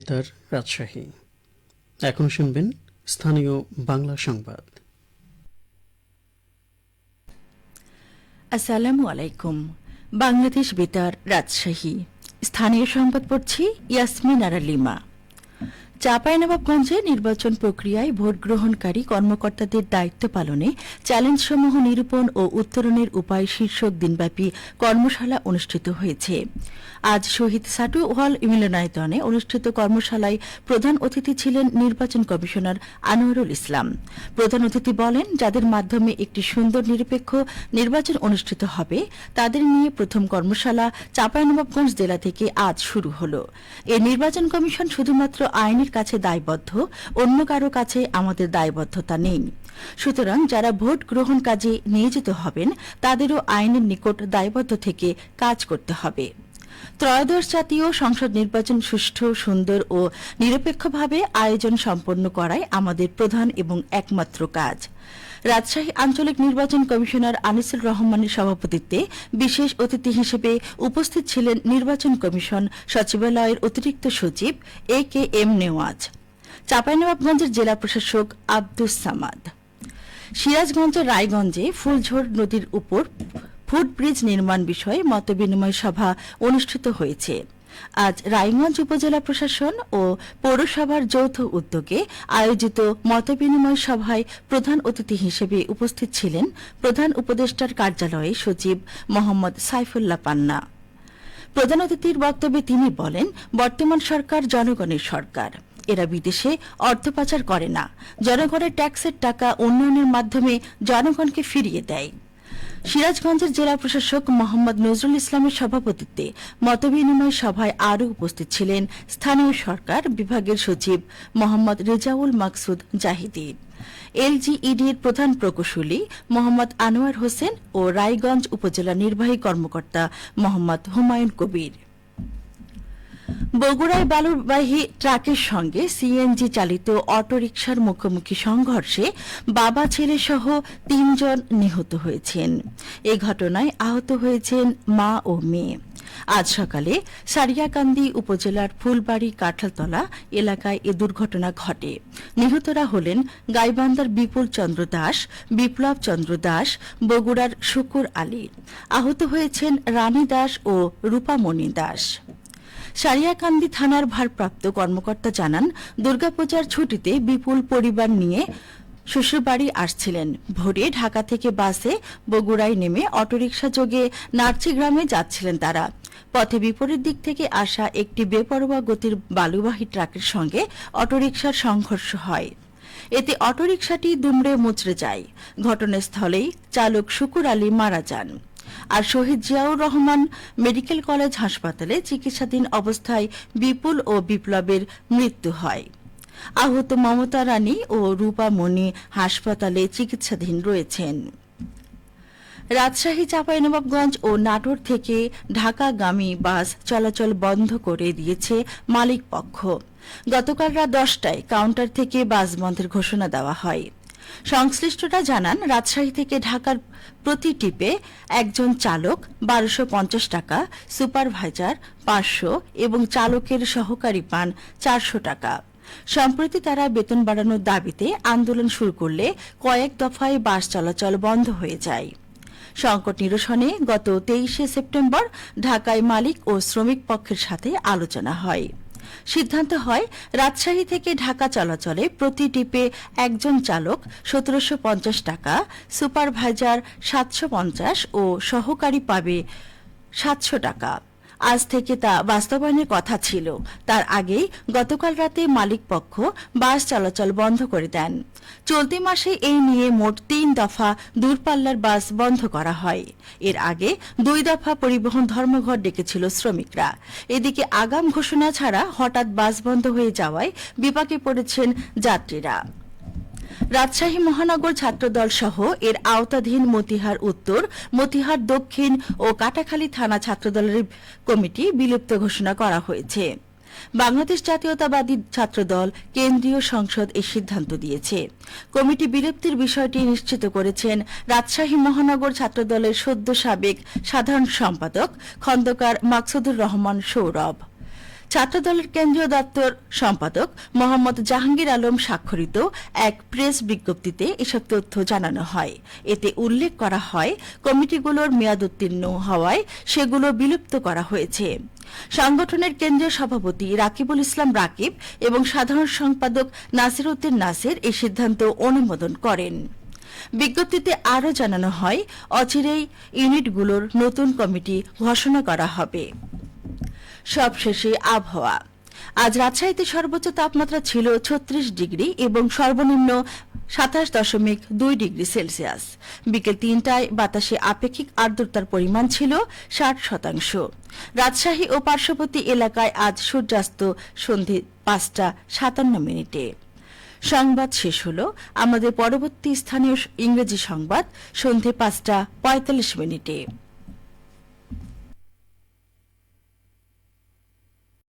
তার রাজশাহী। এখন শুনবেন স্থানীয় বাংলা সংবাদ। আসসালামু আলাইকুম। বাংলাদেশ বেতার রাজশাহী স্থানীয় সংবাদ পড়ছি ইয়াসমিন আরা লিমা। চাঁপাইনবাবগঞ্জে নির্বাচন প্রক্রিয়ায় ভোট গ্রহণকারী কর্মকর্তাদের দায়িত্ব পালনে চ্যালেঞ্জসমূহ নিরূপণ ও উত্তরণের উপায় শীর্ষক দিনব্যাপী কর্মশালা অনুষ্ঠিত হয়েছে। আজ শহীদ সাটু হল মিলনায়তনে অনুষ্ঠিত কর্মশালায় প্রধান অতিথি ছিলেন নির্বাচন কমিশনার আনোয়ারুল ইসলাম। প্রধান অতিথি বলেন, যাদের মাধ্যমে একটি সুন্দর নিরপেক্ষ নির্বাচন অনুষ্ঠিত হবে তাদের নিয়ে প্রথম কর্মশালা চাঁপাইনবাবগঞ্জ জেলা থেকে আজ শুরু হল। এই নির্বাচন কমিশন শুধুমাত্র আইনের কাছে দায়বদ্ধ, অন্য কারো কাছে আমাদের দায়বদ্ধতা নেই। সুতরাং যারা ভোট গ্রহণ কাজে নিয়োজিত হবেন তাদেরও আইনের নিকট দায়বদ্ধ থেকে কাজ করতে হবে। ত্রয়োদশ জাতীয় সংসদ নির্বাচন সুষ্ঠু, সুন্দর ও নিরপেক্ষভাবে আয়োজন সম্পন্ন করাই আমাদের প্রধান এবং একমাত্র কাজ। রাজশাহী আঞ্চলিক নির্বাচন কমিশনার আনিসুর রহমানের সভাপতিত্বে বিশেষ অতিথি হিসেবে উপস্থিত ছিলেন নির্বাচন কমিশন সচিবালয়ের অতিরিক্ত সচিব AKM নেওয়াজ, চাঁপাইনবাবগঞ্জের জেলা প্রশাসক আব্দুস সামাদ। সিরাজগঞ্জের রায়গঞ্জে ফুলঝোর নদীর উপর ফুটব্রিজ নির্মাণ বিষয়ে মতবিনিময় সভা অনুষ্ঠিত হয়েছে। আজ রায়গঞ্জ উপজেলা প্রশাসন ও পৌরসভার যৌথ উদ্যোগে আয়োজিত মতবিনিময় সভায় প্রধান অতিথি হিসেবে উপস্থিত ছিলেন প্রধান উপদেষ্টার কার্যালয়ে সচিব মোহাম্মদ সাইফুল্লাহ পান্না। প্রধান অতিথির বক্তব্যে তিনি বলেন, বর্তমান সরকার জনগণের সরকার। এরা বিদেশে অর্থ পাচার করে না, জনগণের ট্যাক্সের টাকা উন্নয়নের মাধ্যমে জনগণকে ফিরিয়ে দেয়। সিরাজগঞ্জের জেলা প্রশাসক মোহাম্মদ নজরুল ইসলামের সভাপতিত্বে মতবিনিময় সভায় আরও উপস্থিত ছিলেন স্থানীয় সরকার বিভাগের সচিব মোহাম্মদ রেজাউল মাকসুদ জাহিদি, LGEDর প্রধান প্রকৌশলী মোহাম্মদ আনোয়ার হোসেন ও রায়গঞ্জ উপজেলা নির্বাহী কর্মকর্তা মোহাম্মদ হুমায়ুন কবির। বগুড়ায় বালুবাহী ট্রাকের সঙ্গে CNG চালিত অটোরিকশার মুখোমুখি সংঘর্ষে বাবা ছেলে সহ ৩ জন নিহত হয়েছেন। এ ঘটনায় আহত হয়েছেন মা ও মেয়ে। আজ সকালে সারিয়াকান্দি উপজেলার ফুলবাড়ি কাঁঠালতলা এলাকায় এ দুর্ঘটনা ঘটে। নিহতরা হলেন গাইবান্ধার বিপুল চন্দ্র দাস, বিপ্লব চন্দ্র দাস, বগুড়ার শুকুর আলী। আহত হয়েছেন রানী দাস ও রূপামণি দাস। সারিয়াকান্দি থানার ভারপ্রাপ্ত কর্মকর্তা জানান, দুর্গাপূজার ছুটিতে বিপুল পরিবার নিয়ে শ্বশুরবাড়ি আসছিলেন। ভোরে ঢাকা থেকে বাসে বগুড়ায় নেমে অটোরিকশা যোগে নার্চি গ্রামে যাচ্ছিলেন তারা। পথে বিপরীত দিক থেকে আসা একটি বেপরোয়া গতির বালুবাহী ট্রাকের সঙ্গে অটোরিকশার সংঘর্ষ হয়। এতে অটোরিকশাটি দুমড়ে মুচড়ে যায়। ঘটনাস্থলেই চালক শুকুর আলী মারা যান। আর শহীদ জিয়াউর রহমান মেডিকেল কলেজ হাসপাতালে চিকিৎসাধীন অবস্থায় বিপুল ও বিপ্লবের মৃত্যু হয়। আহত মমতা রানী ও রূপামণি হাসপাতালে চিকিৎসাধীন রয়েছেন। রাজশাহী, চাঁপাইনবাবগঞ্জ ও নাটোর থেকে ঢাকাগামী বাস চলাচল বন্ধ করে দিয়েছে মালিক পক্ষ। গতকাল রাত 10টায় কাউন্টার থেকে বাস বন্ধের ঘোষণা দেওয়া হয়। সংশ্লিষ্টরা জানান, রাজশাহী থেকে ঢাকার প্রতি টিপে একজন চালক 1250 টাকা, সুপারভাইজার 500 এবং চালকের সহকারী পান 400 টাকা। সম্প্রতি তারা বেতন বাড়ানোর দাবিতে আন্দোলন শুরু করলে কয়েক দফায় বাস চলাচল বন্ধ হয়ে যায়। সংকট নিরসনে গত 23শে সেপ্টেম্বর ঢাকায় মালিক ও শ্রমিক পক্ষের সাথে আলোচনা হয়। সিদ্ধান্ত হয়, রাজশাহী থেকে ঢাকা চলাচলে প্রতি টিপে একজন চালক 1750 টাকা, সুপারভাইজার 750 ও সহকারী পাবে 700 টাকা। আজ থেকে তা বাস্তবায়নের কথা ছিল। তার আগেই গতকাল রাতে মালিক পক্ষ বাস চলাচল বন্ধ করে দেন। চলতি মাসে এই নিয়ে মোট 3 দফা দূরপাল্লার বাস বন্ধ করা হয়। এর আগে 2 দফা পরিবহন ধর্মঘট ডেকেছিল শ্রমিকরা। এদিকে আগাম ঘোষণা ছাড়া হঠাৎ বাস বন্ধ হয়ে যাওয়ায় বিপাকে পড়েছেন যাত্রীরা। রাজশাহী মহানগর ছাত্রদল সহ এর আওতাধীন মতিহার উত্তর, মতিহার দক্ষিণ ও কাটাখালী থানা ছাত্রদলের কমিটি বিলুপ্ত ঘোষণা করা হয়েছে। বাংলাদেশ জাতীয়তাবাদী ছাত্রদল কেন্দ্রীয় সংসদ এই সিদ্ধান্ত দিয়েছে। কমিটি বিলুপ্তির বিষয়টি নিশ্চিত করেছেন রাজশাহী মহানগর ছাত্রদলের সদ্য সাবেক সাধারণ সম্পাদক খন্দকার মাকসুদুর রহমান সৌরভ। ছাত্রদলের কেন্দ্রীয় দপ্তর সম্পাদক মোহাম্মদ জাহাঙ্গীর আলম স্বাক্ষরিত এক প্রেস বিজ্ঞপ্তিতে এসব তথ্য জানানো হয়। এতে উল্লেখ করা হয়, কমিটিগুলোর মেয়াদ উত্তীর্ণ হওয়ায় সেগুলো বিলুপ্ত করা হয়েছে। সংগঠনের কেন্দ্রীয় সভাপতি রাকিবুল ইসলাম রাকিব এবং সাধারণ সম্পাদক নাসির উদ্দিন নাসির এই সিদ্ধান্ত অনুমোদন করেন। বিজ্ঞপ্তিতে আরও জানানো হয়, অচিরেই ইউনিটগুলোর নতুন কমিটি ঘোষণা করা হবে। সবশেষে আবহাওয়া। আজ রাজশাহীতে সর্বোচ্চ তাপমাত্রা ছিল ৩৬ ডিগ্রি এবং সর্বনিম্ন ২৭.২ ডিগ্রি সেলসিয়াস। বিকেল ৩টায় বাতাসে আপেক্ষিক আর্দ্রতার পরিমাণ ছিল ৬০%। রাজশাহী ও পার্শ্ববর্তী এলাকায় আজ সূর্যাস্ত সন্ধে ৫টা ৫৭ মিনিটে। সংবাদ শেষ হল। আমাদের পরবর্তী স্থানীয় ইংরেজি সংবাদ সন্ধে ৫টা ৪৫ মিনিটে।